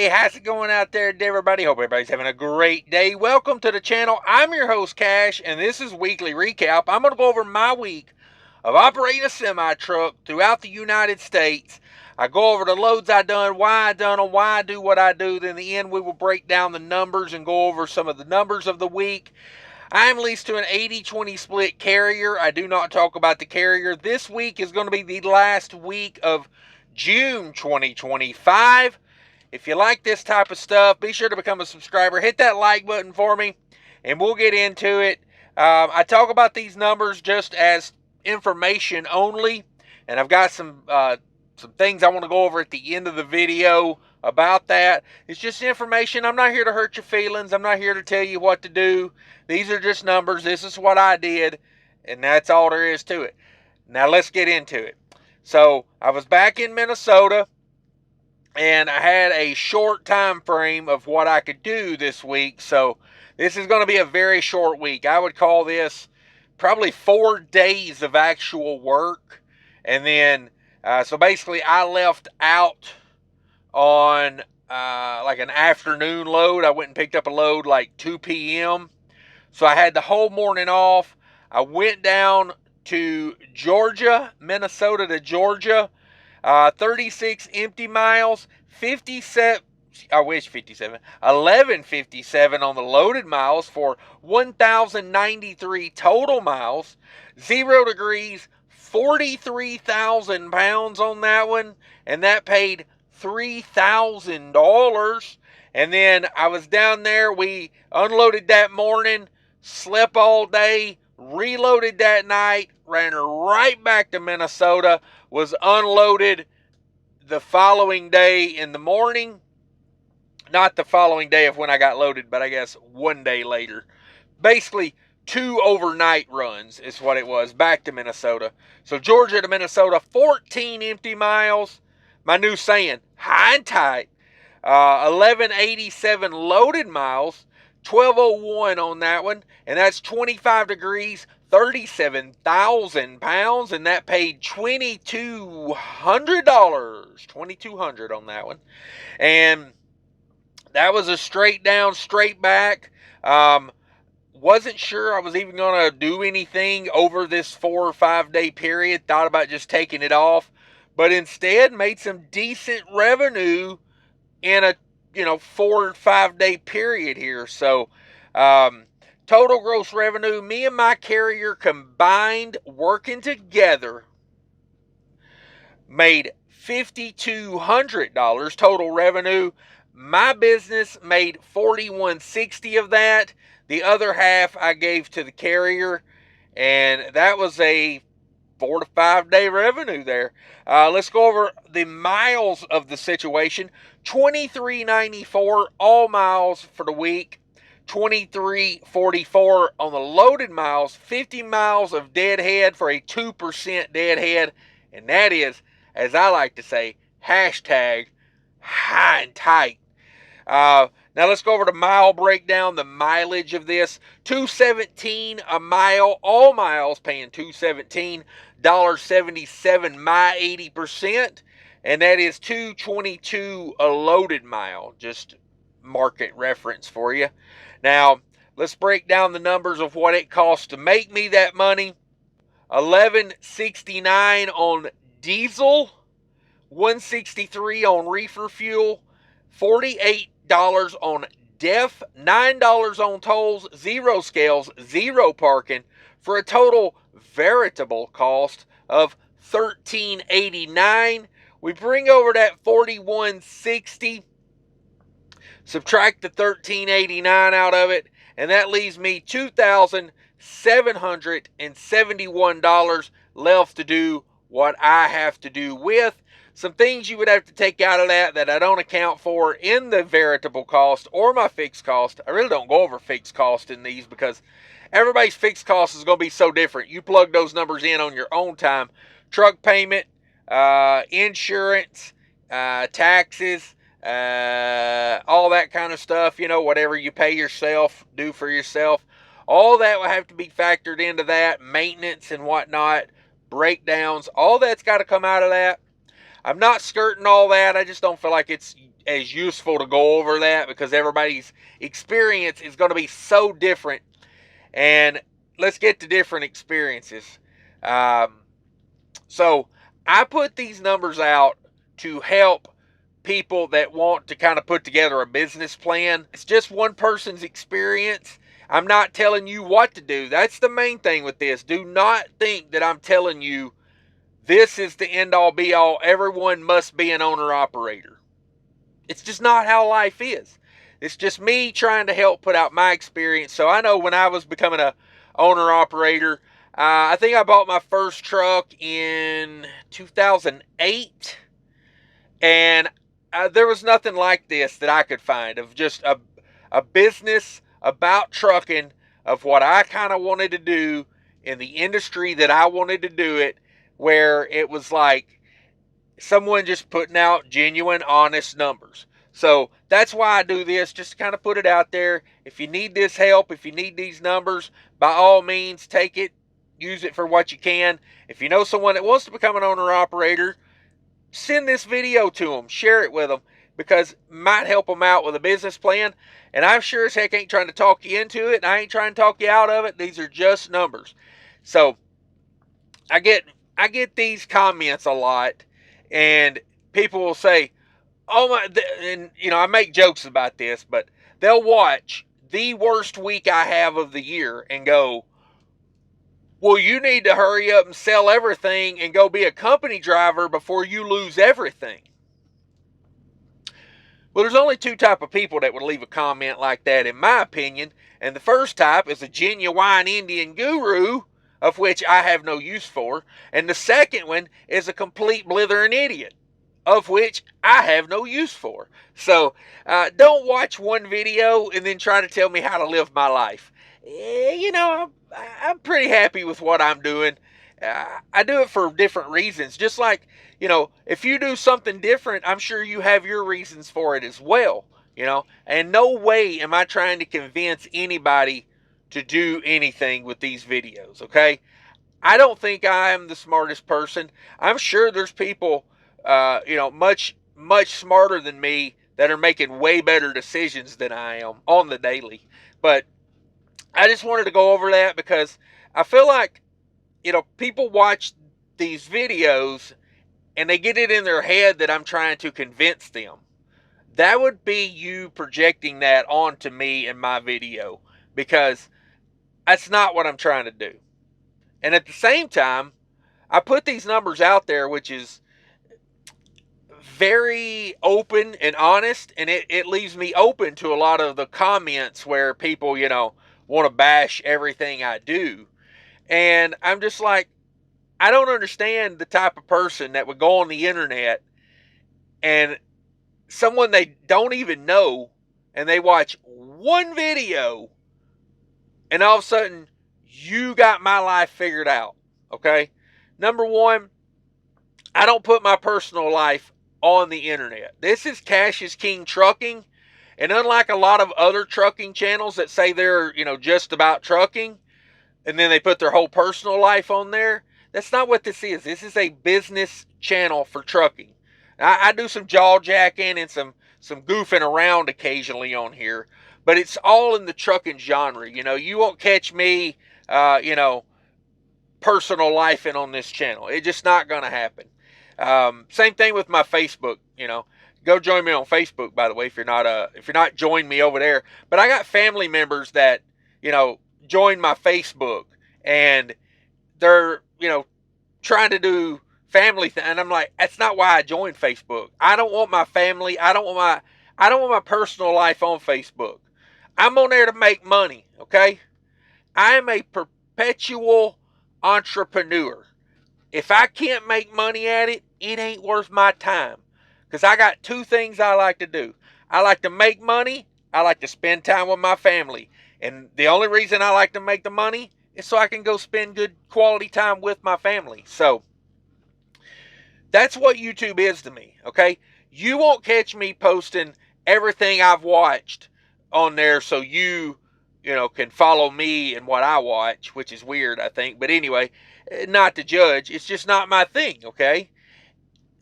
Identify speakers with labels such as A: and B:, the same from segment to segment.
A: Hey, how's it going out there, everybody? Hope everybody's having a great day. Welcome to the channel. I'm your host, Cash, and this is Weekly Recap. I'm going to go over my week of operating a semi-truck throughout the United States. I go over the loads I done, why I done them, why I do what I do. Then in the end, we will break down the numbers and go over some of the numbers of the week. I'm leased to an 80-20 split carrier. I do not talk about the carrier. This week is going to be the last week of June 2025. If you like this type of stuff, be sure to become a subscriber. Hit that like button for me, and we'll get into it. I talk about these numbers just as information only, and I've got some things I want to go over at the end of the video about that. It's just information. I'm not here to hurt your feelings. I'm not here to tell you what to do. These are just numbers. This is what I did, and that's all there is to it. Now let's get into it. So I was back in Minnesota, and I had a short time frame of what I could do this week. So this is going to be a very short week. I would call this probably 4 days of actual work. And then, so basically I left out on like an afternoon load. I went and picked up a load like 2 p.m. So I had the whole morning off. I went down to Georgia, Minnesota to Georgia. 36 empty miles, 1157 on the loaded miles for 1,093 total miles. 0 degrees, 43,000 pounds on that one, and that paid $3,000. And then I was down there, we unloaded that morning, slept all day, reloaded that night, ran right back to Minnesota, was unloaded the following day in the morning. Not the following day of when I got loaded, but I guess 1 day later. Basically, 2 overnight runs is what it was, back to Minnesota. So Georgia to Minnesota, 14 empty miles. My new saying, high and tight. 1187 loaded miles. 1201 on that one, and that's 25 degrees, 37,000 pounds, and that paid $2,200 on that one. And that was a straight down, straight back. Wasn't sure I was even going to do anything over this 4 or 5 day period. Thought about just taking it off, but instead made some decent revenue in a 4 or 5 day period here. So total gross revenue, me and my carrier combined, working together, made $5,200 total revenue. My business made $4,160 of that. The other half I gave to the carrier, and that was a 4 to 5 day revenue there. Let's go over the miles of the situation. 2394 all miles for the week. 2344 on the loaded miles. 50 miles of deadhead for a 2% deadhead. And that is, as I like to say, hashtag high and tight. Now let's go over the mile breakdown, the mileage of this. $2.17 a mile, all miles paying $2.17. $1.77 my 80%, and that is $2.22 a loaded mile. Just market reference for you. Now let's break down the numbers of what it costs to make me that money. $11.69 on diesel, $1.63 on reefer fuel, $48 on DEF, $9 on tolls, 0 scales, 0 parking, for a total veritable cost of $13.89. We bring over that $41.60, subtract the $13.89 out of it, and that leaves me $2,771 left to do what I have to do with. Some things you would have to take out of that I don't account for in the veritable cost or my fixed cost. I really don't go over fixed cost in these because everybody's fixed cost is going to be so different. You plug those numbers in on your own time. Truck payment, insurance, taxes, all that kind of stuff. Whatever you pay yourself, do for yourself. All that will have to be factored into that. Maintenance and whatnot, breakdowns, all that's got to come out of that. I'm not skirting all that. I just don't feel like it's as useful to go over that because everybody's experience is going to be so different. And let's get to different experiences. So I put these numbers out to help people that want to kind of put together a business plan. It's just one person's experience. I'm not telling you what to do. That's the main thing with this. Do not think that I'm telling you this is the end all be all. Everyone must be an owner operator. It's just not how life is. It's just me trying to help put out my experience. So I know when I was becoming a owner operator, I think I bought my first truck in 2008, and there was nothing like this that I could find of just a business about trucking, of what I kind of wanted to do in the industry that I wanted to do it, where it was like someone just putting out genuine, honest numbers. So that's why I do this, just to kind of put it out there. If you need this help, if you need these numbers, by all means, take it, use it for what you can. If you know someone that wants to become an owner-operator, send this video to them, share it with them, because it might help them out with a business plan. And I'm sure as heck ain't trying to talk you into it, and I ain't trying to talk you out of it. These are just numbers. So I get these comments a lot, and people will say, oh my, and I make jokes about this, but they'll watch the worst week I have of the year and go, well, you need to hurry up and sell everything and go be a company driver before you lose everything. Well, there's only two type of people that would leave a comment like that, in my opinion. And the first type is a genuine Indian guru, of which I have no use for. And the second one is a complete blithering idiot, of which I have no use for. So don't watch one video and then try to tell me how to live my life. I'm pretty happy with what I'm doing. I do it for different reasons. Just like, if you do something different, I'm sure you have your reasons for it as well. And no way am I trying to convince anybody to do anything with these videos, okay? I don't think I am the smartest person. I'm sure there's people, much smarter than me that are making way better decisions than I am on the daily. But I just wanted to go over that because I feel like, people watch these videos and they get it in their head that I'm trying to convince them. That would be you projecting that onto me in my video, because that's not what I'm trying to do. And at the same time, I put these numbers out there, which is very open and honest, and it leaves me open to a lot of the comments where people, want to bash everything I do. And I'm just like, I don't understand the type of person that would go on the internet and someone they don't even know, and they watch one video, and all of a sudden, you got my life figured out, okay? Number one, I don't put my personal life on the internet. This is CashisKingtrucking, and unlike a lot of other trucking channels that say they're, just about trucking, and then they put their whole personal life on there, that's not what this is. This is a business channel for trucking. I do some jaw jacking and some goofing around occasionally on here, but it's all in the trucking genre. You won't catch me, personal life in on this channel. It's just not going to happen. Same thing with my Facebook. Go join me on Facebook, by the way, if you're not joining me over there. But I got family members that join my Facebook, and they're trying to do family thing, and I'm like, that's not why I joined Facebook. I don't want my family. I don't want my personal life on Facebook. I'm on there to make money. Okay, I am a perpetual entrepreneur. If I can't make money at it, it ain't worth my time. Because I got two things I like to do. I like to make money. I like to spend time with my family. And the only reason I like to make the money is so I can go spend good quality time with my family. So that's what YouTube is to me, okay? You won't catch me posting everything I've watched on there so you can follow me and what I watch, which is weird, I think. But anyway, not to judge. It's just not my thing, okay?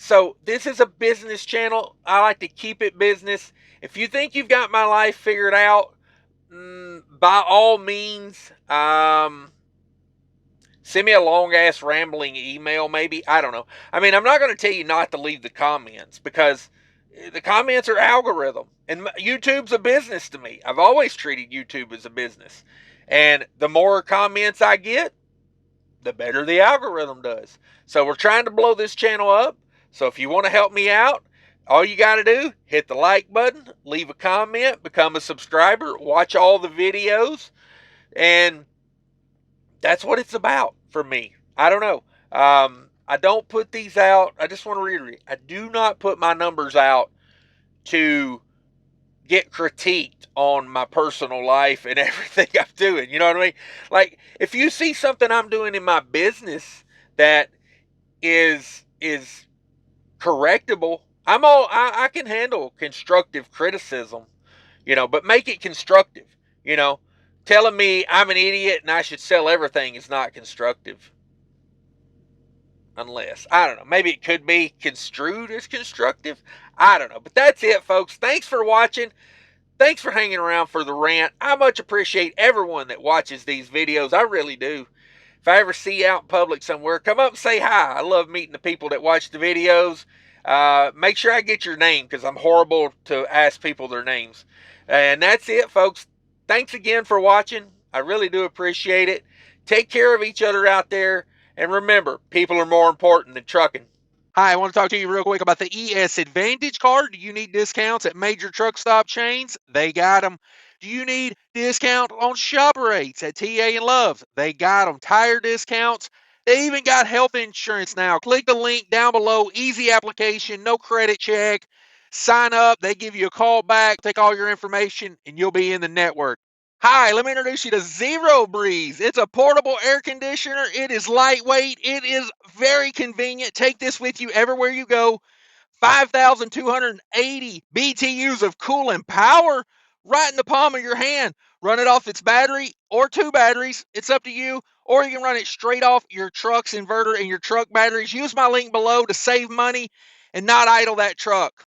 A: So this is a business channel. I like to keep it business. If you think you've got my life figured out, by all means, send me a long ass rambling email, maybe. I don't know. I mean, I'm not going to tell you not to leave the comments because the comments are algorithm. And YouTube's a business to me. I've always treated YouTube as a business. And the more comments I get, the better the algorithm does. So we're trying to blow this channel up. So if you want to help me out, all you got to do, hit the like button, leave a comment, become a subscriber, watch all the videos, and that's what it's about for me. I don't know. I don't put these out. I just want to reiterate. I do not put my numbers out to get critiqued on my personal life and everything I'm doing. You know what I mean? Like, if you see something I'm doing in my business that is correctable, I can handle constructive criticism, but make it constructive. You know, telling me I'm an idiot and I should sell everything is not constructive. Unless, I don't know, maybe it could be construed as constructive. I don't know. But that's it, folks. Thanks for watching. Thanks for hanging around for the rant. I much appreciate everyone that watches these videos. I really do. If I ever see you out in public somewhere, come up and say hi. I love meeting the people that watch the videos. Make sure I get your name because I'm horrible to ask people their names. And that's it, folks. Thanks again for watching. I really do appreciate it. Take care of each other out there. And remember, people are more important than trucking. Hi, I want to talk to you real quick about the ES Advantage card. Do you need discounts at major truck stop chains? They got them. Do you need discount on shop rates at TA and Love's? They got them. Tire discounts. They even got health insurance now. Click the link down below. Easy application, no credit check. Sign up. They give you a call back, take all your information, and you'll be in the network. Hi, let me introduce you to Zero Breeze. It's a portable air conditioner. It is lightweight. It is very convenient. Take this with you everywhere you go. 5,280 BTUs of cooling power right in the palm of your hand. Run it off its battery or two batteries. It's up to you. Or you can run it straight off your truck's inverter and your truck batteries. Use my link below to save money and not idle that truck.